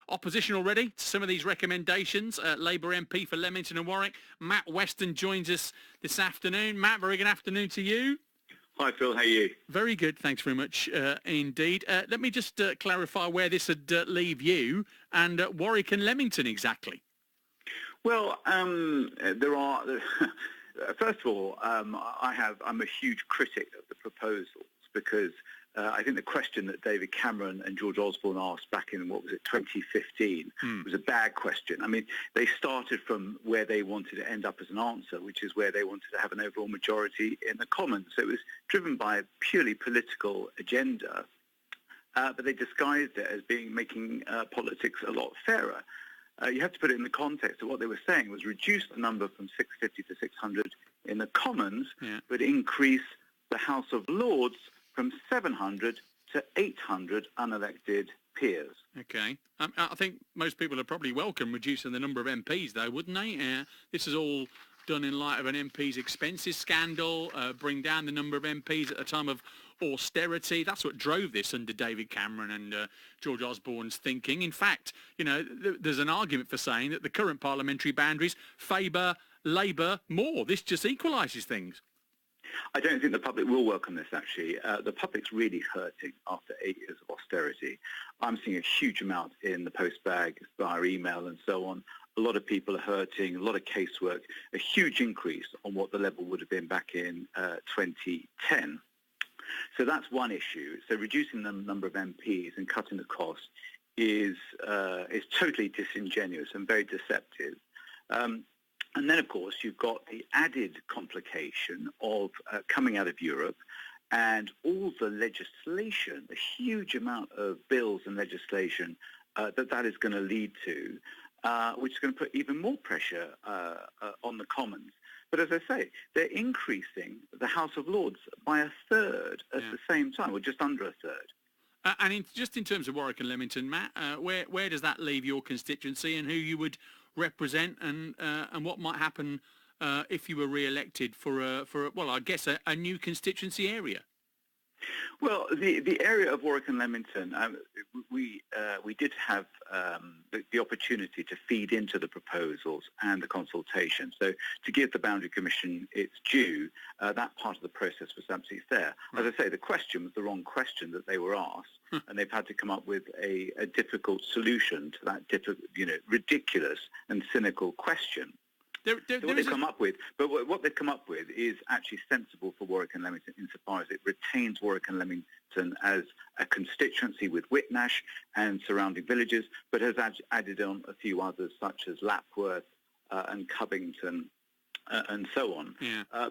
opposition already to some of these recommendations. Labour MP for Leamington and Warwick, Matt Weston, joins us this afternoon. Matt, very good afternoon to you. Hi, Phil. How are you? Very good. Thanks very much indeed. Let me just clarify where this would leave you and Warwick and Leamington exactly. Well, there are... First of all, I'm a huge critic of the proposals because I think the question that David Cameron and George Osborne asked back in, 2015, was a bad question. I mean, they started from where they wanted to end up as an answer, which is where they wanted to have an overall majority in the Commons. So it was driven by a purely political agenda, but they disguised it as making politics a lot fairer. You have to put it in the context of what they were saying was reduce the number from 650 to 600 in the Commons, but increase the House of Lords from 700 to 800 unelected peers. Okay. I think most people would probably welcome reducing the number of MPs, though, wouldn't they? This is all done in light of an MP's expenses scandal, bring down the number of MPs at a time of austerity. That's what drove this under David Cameron and George Osborne's thinking. In fact, there's an argument for saying that the current parliamentary boundaries favour Labour more. This just equalises things. I don't think the public will welcome this, actually. The public's really hurting after 8 years of austerity. I'm seeing a huge amount in the post bag via email and so on. A lot of people are hurting, a lot of casework, a huge increase on what the level would have been back in 2010. So that's one issue. So reducing the number of MPs and cutting the cost is totally disingenuous and very deceptive. And then, of course, you've got the added complication of coming out of Europe and all the legislation, a huge amount of bills and legislation that is going to lead to, which is going to put even more pressure on the Commons. But as I say, they're increasing the House of Lords by a third at the same time, or just under a third. And just in terms of Warwick and Leamington, Matt, where does that leave your constituency and who you would represent and what might happen if you were re-elected for I guess a new constituency area? Well, the area of Warwick and Leamington, we did have the opportunity to feed into the proposals and the consultation. So to give the Boundary Commission its due, that part of the process was absolutely fair. As I say, the question was the wrong question that they were asked, and they've had to come up with a difficult solution to that ridiculous and cynical question. What they've come up with is actually sensible for Warwick and Leamington insofar as it retains Warwick and Leamington as a constituency with Whitnash and surrounding villages, but has added on a few others such as Lapworth and Covington and so on.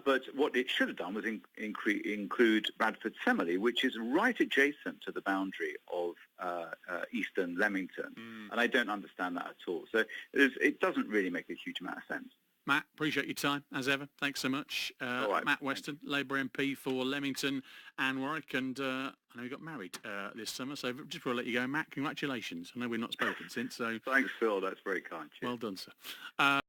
But what it should have done was include Bradford Semley, which is right adjacent to the boundary of eastern Leamington. And I don't understand that at all. So it doesn't really make a huge amount of sense. Matt, appreciate your time, as ever. Thanks so much. All right, Matt Weston, Labour MP for Leamington and Warwick, and I know you got married this summer, so just before I let you go, Matt, congratulations. I know we've not spoken since, so... Thanks, Phil. That's very kind. Cheers. Well done, sir.